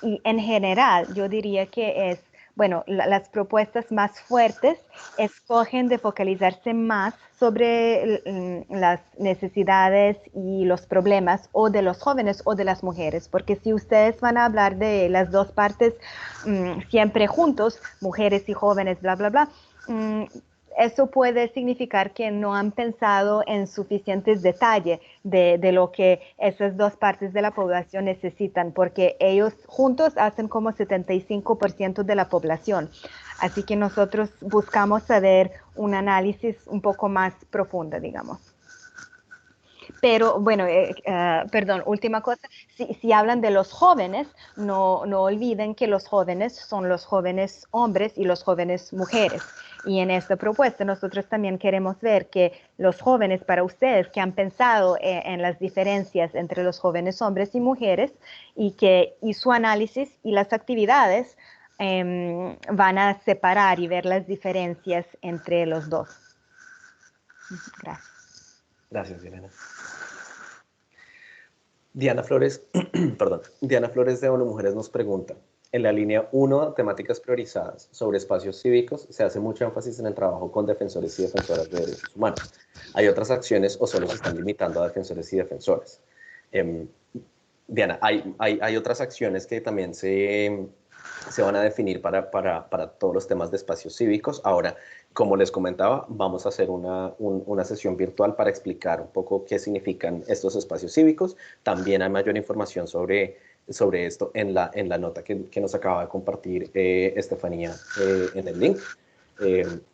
Y en general, yo diría que es, bueno, las propuestas más fuertes escogen de focalizarse más sobre las necesidades y los problemas o de los jóvenes o de las mujeres, porque si ustedes van a hablar de las 2 partes siempre juntos, mujeres y jóvenes, bla, bla, bla, eso puede significar que no han pensado en suficientes detalles de lo que esas 2 partes de la población necesitan, porque ellos juntos hacen como 75% de la población. Así que nosotros buscamos saber un análisis un poco más profundo, digamos. Pero bueno, perdón, última cosa, si hablan de los jóvenes, no olviden que los jóvenes son los jóvenes hombres y los jóvenes mujeres. Y en esta propuesta nosotros también queremos ver que los jóvenes, para ustedes que han pensado en las diferencias entre los jóvenes hombres y mujeres y su análisis y las actividades van a separar y ver las diferencias entre los dos. Gracias. Gracias, Elena. Diana Flores, perdón, Diana Flores de ONU Mujeres nos pregunta, en la línea 1, temáticas priorizadas sobre espacios cívicos, se hace mucho énfasis en el trabajo con defensores y defensoras de derechos humanos. ¿Hay otras acciones o solo se están limitando a defensores y defensoras? Diana, hay otras acciones que también se van a definir para todos los temas de espacios cívicos. Ahora, como les comentaba, vamos a hacer una sesión virtual para explicar un poco qué significan estos espacios cívicos. También hay mayor información sobre esto en la nota que nos acaba de compartir Estefanía en el link.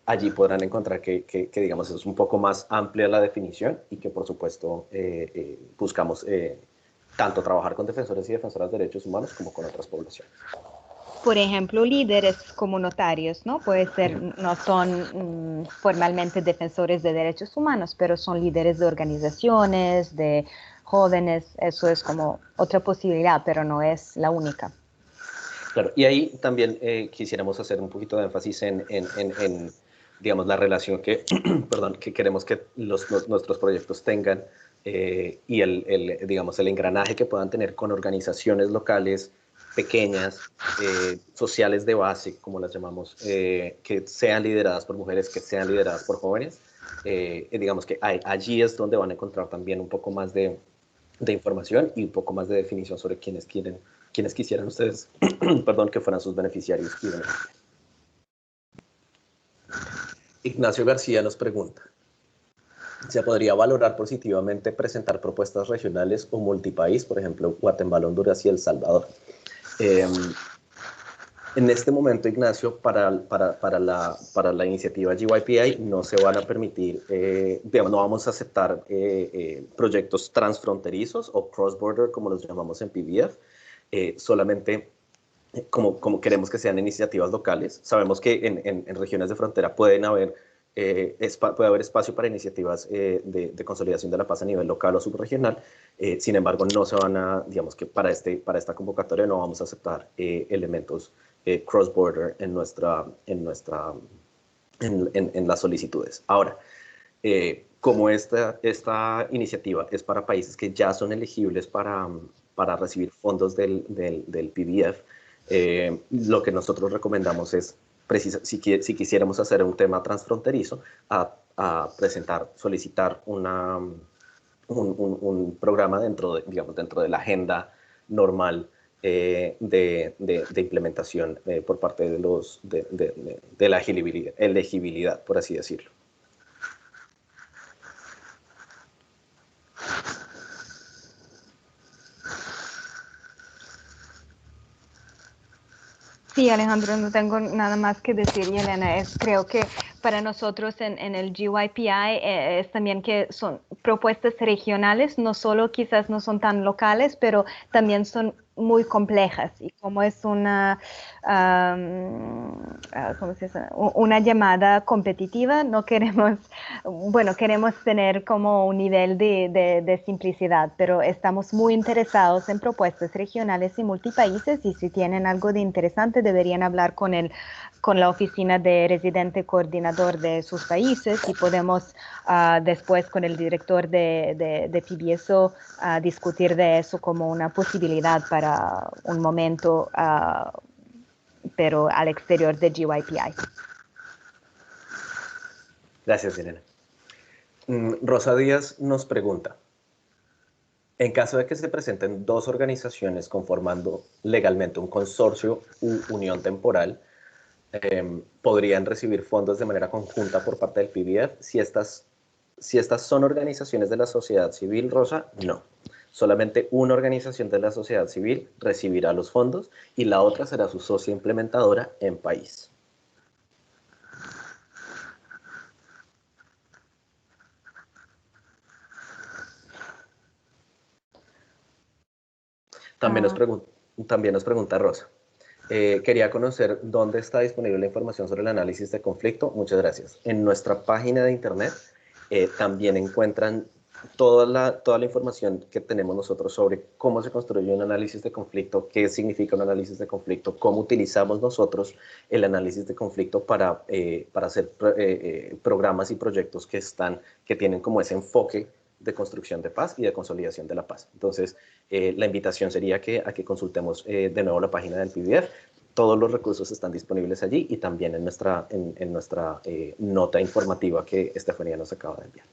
Allí podrán encontrar que digamos, es un poco más amplia la definición y que, por supuesto, buscamos tanto trabajar con defensores y defensoras de derechos humanos como con otras poblaciones. Por ejemplo, líderes comunitarios, ¿no? Puede ser, no son formalmente defensores de derechos humanos, pero son líderes de organizaciones, de jóvenes, eso es como otra posibilidad, pero no es la única. Claro, y ahí también quisiéramos hacer un poquito de énfasis en digamos, la relación que, perdón, que queremos que nuestros proyectos tengan y digamos, el engranaje que puedan tener con organizaciones locales pequeñas, sociales de base, como las llamamos, que sean lideradas por mujeres, que sean lideradas por jóvenes. Digamos que allí es donde van a encontrar también un poco más de información y un poco más de definición sobre quienes quisieran ustedes, perdón, que fueran sus beneficiarios y beneficiarios. Ignacio García nos pregunta, ¿se podría valorar positivamente presentar propuestas regionales o multipaís, por ejemplo, Guatemala, Honduras y El Salvador? En este momento, Ignacio, para la iniciativa GYPI no se van a permitir, digamos, no vamos a aceptar proyectos transfronterizos o cross-border, como los llamamos en PBF, solamente como queremos que sean iniciativas locales. Sabemos que en regiones de frontera puede haber espacio para iniciativas de consolidación de la paz a nivel local o subregional. Sin embargo, no se van a, digamos que para esta convocatoria no vamos a aceptar elementos cross-border en las solicitudes. Ahora, como esta iniciativa es para países que ya son elegibles para recibir fondos del PBF, lo que nosotros recomendamos es, si quisiéramos hacer un tema transfronterizo, a solicitar un programa dentro de la agenda normal de implementación por parte de la elegibilidad, por así decirlo. Sí, Alejandro, no tengo nada más que decir, y Elena, creo que para nosotros en el GYPI es también que son propuestas regionales, no solo quizás no son tan locales, pero también son muy complejas, y como es una, ¿cómo se dice? Una llamada competitiva, no queremos, bueno, queremos tener como un nivel de simplicidad, pero estamos muy interesados en propuestas regionales y multipaíses, y si tienen algo de interesante deberían hablar con la oficina de residente coordinador de sus países, y podemos después con el director de PBSO discutir de eso como una posibilidad para un momento, pero al exterior de GYPI. Gracias, Elena. Rosa Díaz nos pregunta, en caso de que se presenten dos organizaciones conformando legalmente un consorcio u unión temporal, podrían recibir fondos de manera conjunta por parte del PBF. Si estas son organizaciones de la sociedad civil, Rosa, no. Solamente una organización de la sociedad civil recibirá los fondos y la otra será su socia implementadora en país. También nos pregunta Rosa. Quería conocer dónde está disponible la información sobre el análisis de conflicto. Muchas gracias. En nuestra página de internet también encuentran toda la información que tenemos nosotros sobre cómo se construye un análisis de conflicto, qué significa un análisis de conflicto, cómo utilizamos nosotros el análisis de conflicto para hacer programas y proyectos que tienen como ese enfoque de construcción de paz y de consolidación de la paz. Entonces, la invitación sería a que consultemos de nuevo la página del PBF. Todos los recursos están disponibles allí y también en nuestra nota informativa que Estefanía nos acaba de enviar.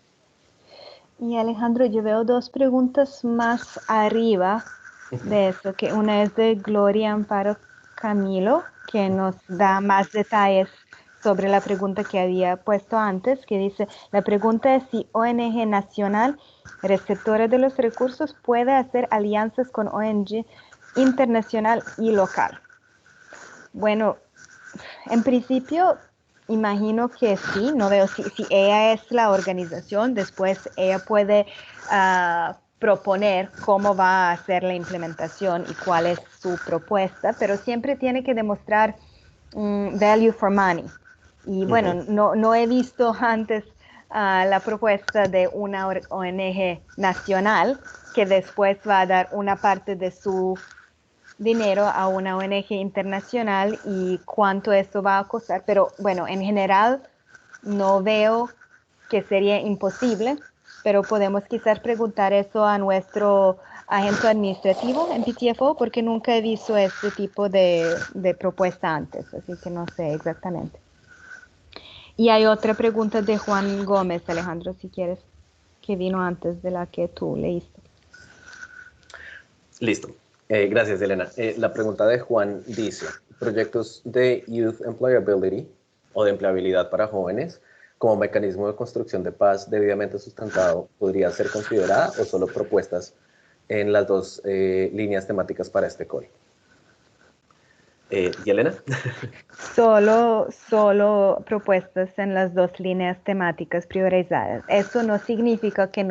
Y Alejandro, yo veo dos preguntas más arriba de eso, que una es de Gloria Amparo Camilo, que nos da más detalles sobre la pregunta que había puesto antes, que dice, la pregunta es si ONG nacional, receptora de los recursos, puede hacer alianzas con ONG internacional y local. Bueno, en principio, imagino que sí, no veo si ella es la organización, después ella puede proponer cómo va a hacer la implementación y cuál es su propuesta, pero siempre tiene que demostrar value for money. Y bueno, no he visto antes la propuesta de una ONG nacional que después va a dar una parte de su dinero a una ONG internacional y cuánto eso va a costar, pero bueno, en general no veo que sería imposible, pero podemos quizás preguntar eso a nuestro agente administrativo en PTFO porque nunca he visto este tipo de propuesta antes, así que no sé exactamente. Y hay otra pregunta de Juan Gómez, Alejandro, si quieres, que vino antes de la que tú leíste. Listo. Gracias, Elena. La pregunta de Juan dice, ¿proyectos de Youth Employability o de empleabilidad para jóvenes como mecanismo de construcción de paz debidamente sustentado podría ser considerada o solo propuestas en las dos líneas temáticas para este call? ¿Y Elena? Solo propuestas en las dos líneas temáticas priorizadas. Eso no significa que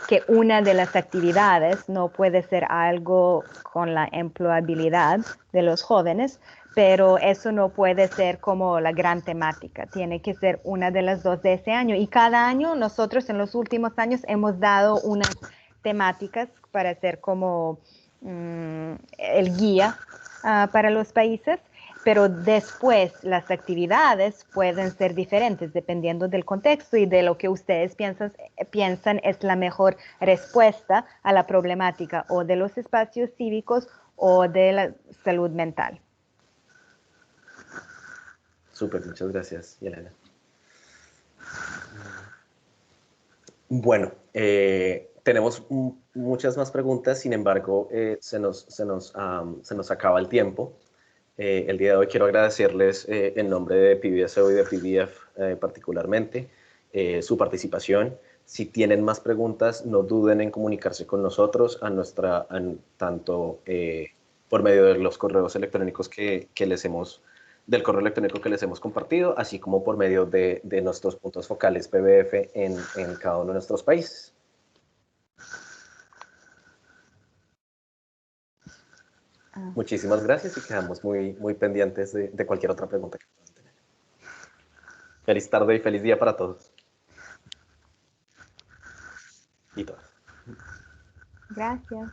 que una de las actividades no puede ser algo con la empleabilidad de los jóvenes, pero eso no puede ser como la gran temática. Tiene que ser una de las dos de ese año. Y cada año nosotros en los últimos años hemos dado unas temáticas para ser como el guía para los países, pero después las actividades pueden ser diferentes dependiendo del contexto y de lo que ustedes piensan es la mejor respuesta a la problemática o de los espacios cívicos o de la salud mental. Súper, muchas gracias, Elena. Bueno, tenemos muchas más preguntas, sin embargo, se nos acaba el tiempo. El día de hoy quiero agradecerles en nombre de PBSO y de PBF particularmente su participación. Si tienen más preguntas, no duden en comunicarse con nosotros tanto por medio de los correos electrónicos del correo electrónico que les hemos compartido, así como por medio de nuestros puntos focales PBF en cada uno de nuestros países. Muchísimas gracias y quedamos muy pendientes de cualquier otra pregunta que puedan tener. Feliz tarde y feliz día para todos. Y todas. Gracias.